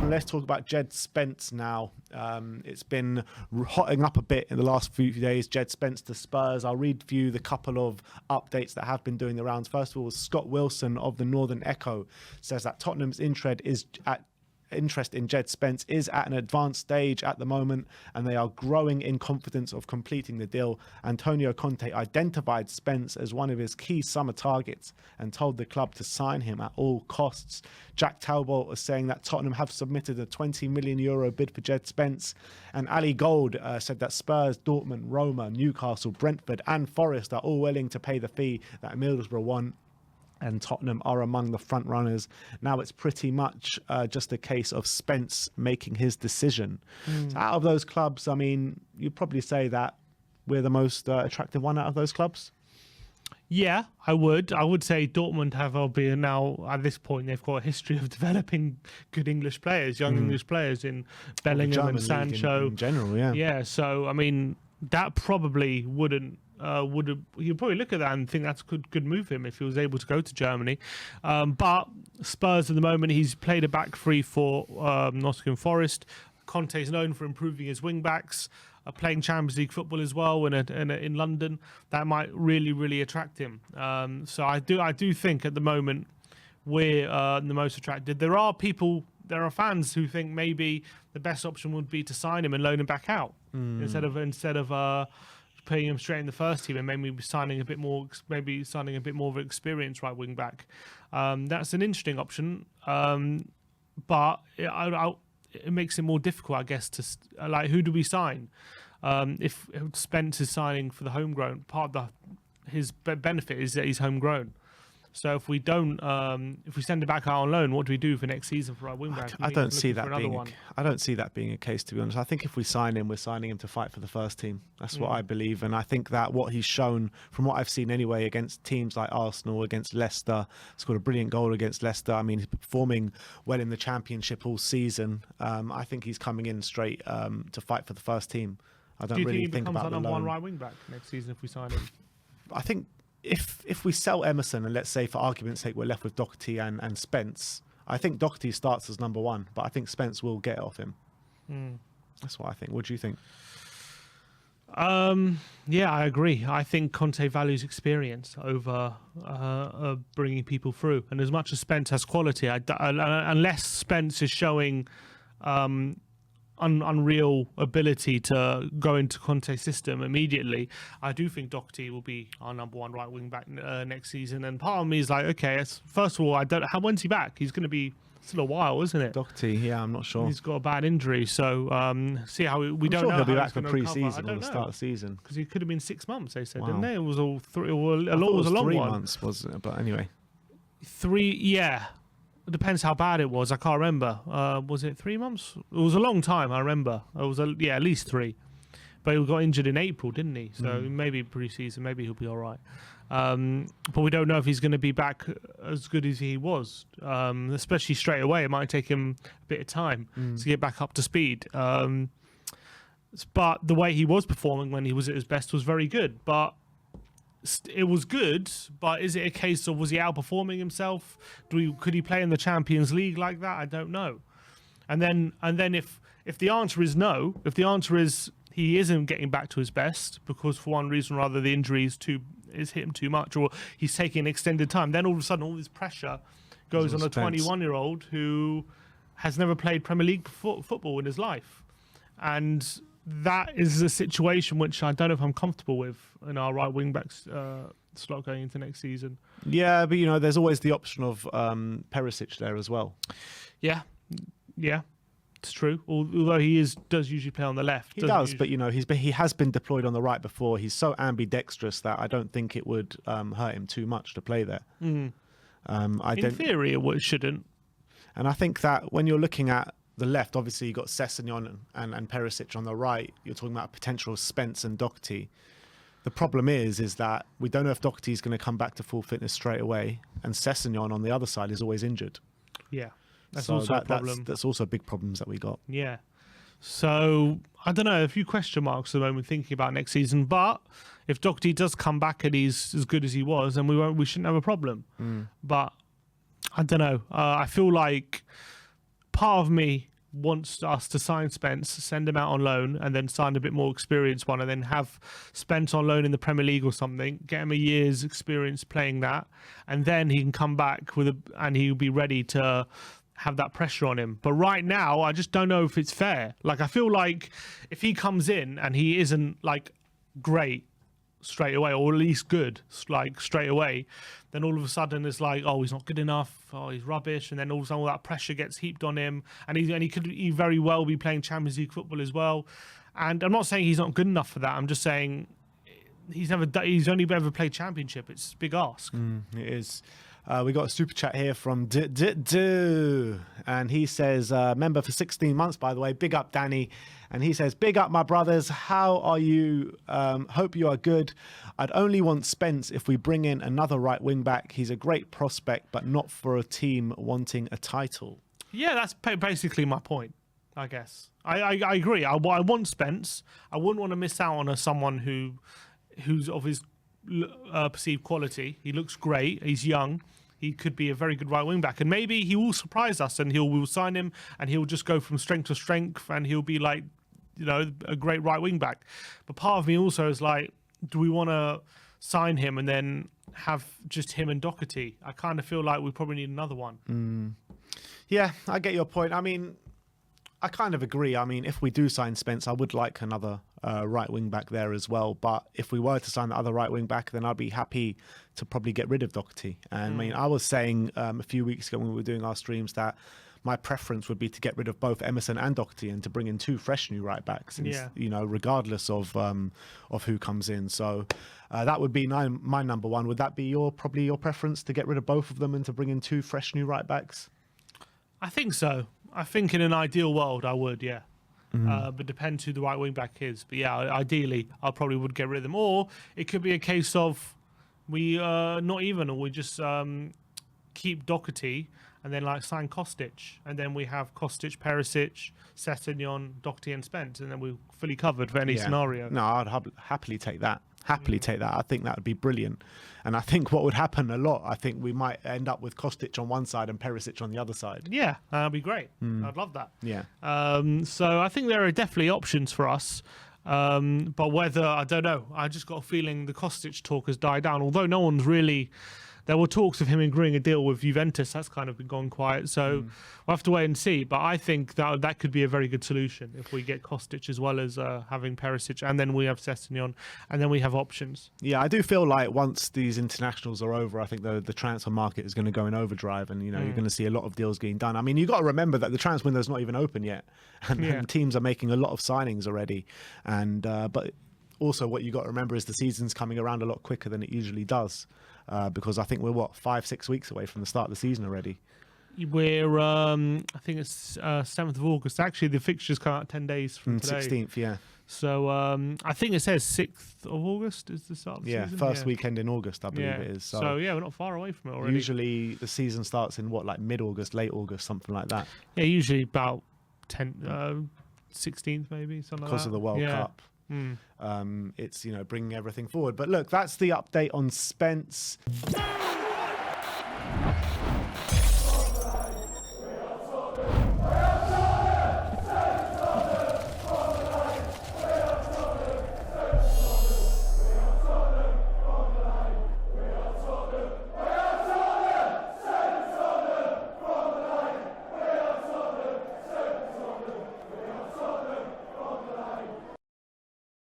on, let's talk about Djed Spence now. It's been hotting up a bit in the last few days. Djed Spence to Spurs. I'll read for you the couple of updates that have been doing the rounds. First of all, Scott Wilson of the Northern Echo says that Tottenham's interest in Djed Spence is at an advanced stage at the moment, and they are growing in confidence of completing the deal. Antonio Conte identified Spence as one of his key summer targets and told the club to sign him at all costs. Jack Talbot is saying that Tottenham have submitted a €20 million bid for Djed Spence, and Ali Gold said that Spurs, Dortmund, Roma, Newcastle, Brentford and Forest are all willing to pay the fee that Middlesbrough want, and Tottenham are among the front runners. Now it's pretty much just a case of Spence making his decision. So out of those clubs, I mean, you'd probably say that we're the most attractive one out of those clubs. Yeah, I would. I would say Dortmund have, albeit now at this point, they've got a history of developing good English players, young English players in Bellingham and Sancho. In general, yeah. Yeah, so, I mean, that probably wouldn't you'd probably look at that and think that's a good move for him if he was able to go to Germany. But Spurs at the moment, he's played a back three for Nottingham Forest. Conte is known for improving his wing backs, playing Champions League football as well in London. That might really attract him. So I do think at the moment we're the most attracted. There are fans who think maybe the best option would be to sign him and loan him back out instead of putting him straight in the first team and maybe signing a bit more of an experienced right wing back. That's an interesting option, but it makes it more difficult, I guess. Who do we sign? If Spence is signing for the homegrown, his benefit is that he's homegrown. So if we don't, if we send it back out on loan, what do we do for next season for our wing back? I don't see that being a case, to be honest. I think if we sign him, we're signing him to fight for the first team. That's what I believe, and I think that what he's shown, from what I've seen anyway, against teams like Arsenal, against Leicester, scored a brilliant goal against Leicester. I mean, he's performing well in the Championship all season. I think he's coming in straight to fight for the first team. I don't really think about the loan. Do you think he becomes our number one right wing back next season if we sign him? I think if we sell Emerson and let's say for argument's sake we're left with Doherty and Spence, I think Doherty starts as number one, but I think Spence will get it off him. That's what I think. What do you think? Yeah, I agree. I think Conte values experience over bringing people through, and as much as Spence has quality, unless Spence is showing unreal ability to go into Conte's system immediately, I do think Doherty will be our number one right wing back next season. And part of me is like, okay, first of all, when's he back? He's going to be still a while, isn't it? Doherty, yeah, I'm not sure. He's got a bad injury, so see how we don't know. He'll be back for pre-season or the start of the season, because he could have been 6 months. They said, wow. Didn't they? It was all three. Well, it was a long 3 one. months, wasn't it? But anyway, 3. Yeah. It depends how bad it was. I can't remember. Was it 3 months? It was a long time. I remember. It was at least 3. But he got injured in April, didn't he? So maybe pre-season, maybe he'll be all right. But we don't know if he's going to be back as good as he was, especially straight away. It might take him a bit of time to get back up to speed. But the way he was performing when he was at his best was very good. But it was good, but is it a case of, was he outperforming himself? Could he play in the Champions League like that? I don't know. And then if the answer is no, if the answer is he isn't getting back to his best because for one reason or other the injury is hit him too much, or he's taking extended time, then all of a sudden all this pressure goes on a 21-year-old who has never played Premier League football in his life. And that is a situation which I don't know if I'm comfortable with in our right wing backs slot going into next season. Yeah, but there's always the option of Perisic there as well. Yeah, it's true. Although he does usually play on the left. He does, but he has been deployed on the right before. He's so ambidextrous that I don't think it would hurt him too much to play there. In theory, it shouldn't. And I think that when you're looking at the left, obviously you've got Sessegnon and Perisic on the right. You're talking about potential Spence and Doherty. The problem is that we don't know if Doherty is going to come back to full fitness straight away, and Sessegnon on the other side is always injured. Yeah, that's also a problem. That's also big problems that we got. Yeah. So I don't know, a few question marks at the moment thinking about next season. But if Doherty does come back and he's as good as he was, then we shouldn't have a problem. But I don't know. I feel like part of me wants us to sign Spence, send him out on loan, and then sign a bit more experienced one, and then have Spence on loan in the Premier League or something, get him a year's experience playing that, and then he can come back and he'll be ready to have that pressure on him. But right now, I just don't know if it's fair. Like, I feel like if he comes in and he isn't like great straight away, or at least good, like straight away, then all of a sudden it's like, oh, he's not good enough, oh, he's rubbish, and then all of a sudden all that pressure gets heaped on him, and he could very well be playing Champions League football as well. And I'm not saying he's not good enough for that. I'm just saying he's only ever played Championship. It's a big ask. It is. We got a super chat here from Djed, and he says, member for 16 months, by the way. Big up, Danny. And he says, big up, my brothers. How are you? Hope you are good. I'd only want Spence if we bring in another right wing back. He's a great prospect, but not for a team wanting a title. Yeah, that's basically my point, I guess. I agree. I want Spence. I wouldn't want to miss out on someone who's of his perceived quality. He looks great. He's young. He could be a very good right wing back, and maybe he will surprise us, and we'll sign him, and he'll just go from strength to strength, and he'll be like, a great right wing back. But part of me also is like, do we want to sign him and then have just him and Doherty? I kind of feel like we probably need another one. Yeah, I get your point. I mean, I kind of agree. I mean, if we do sign Spence, I would like another right wing back there as well. But if we were to sign the other right wing back, then I'd be happy to probably get rid of Doherty. And I mean, I was saying a few weeks ago when we were doing our streams that my preference would be to get rid of both Emerson and Doherty and to bring in two fresh new right backs, regardless of who comes in. So that would be my number one. Would that be probably your preference, to get rid of both of them and to bring in two fresh new right backs? I think so. I think in an ideal world, I would, yeah. But depends who the right wing back is. But yeah, ideally, I probably would get rid of them. Or it could be a case of we just keep Doherty and then like sign Kostic, and then we have Kostic, Perisic, Sessegnon, Doherty, and Spence, and then we're fully covered for any scenario. No, I'd happily take that. Take that. I think that would be brilliant. And I think what would happen a lot, I think we might end up with Kostic on one side and Perisic on the other side. Yeah, that'd be great. I'd love that. Yeah. So I think there are definitely options for us. But whether, I don't know. I just got a feeling the Kostic talk has died down, although no one's really... There were talks of him agreeing a deal with Juventus. That's kind of been gone quiet. So we'll have to wait and see. But I think that could be a very good solution if we get Kostic as well as having Perisic. And then we have Sessegnon. And then we have options. Yeah, I do feel like once these internationals are over, I think the transfer market is going to go in overdrive. And, you're going to see a lot of deals getting done. I mean, you've got to remember that the transfer window is not even open yet. And teams are making a lot of signings already. And but also what you got to remember is the season's coming around a lot quicker than it usually does. Because I think we're 5-6 weeks away from the start of the season already. We're I think it's 7th of August. Actually, the fixtures come out 10 days from today. 16th, yeah. So I think it says 6th of August is the start of the season. First weekend in August, I believe it is. So we're not far away from it already. Usually the season starts in like mid-August, late August, something like that. Yeah, usually about 16th maybe, something like that. Because of the World Cup. It's bringing everything forward. But look, that's the update on Spence.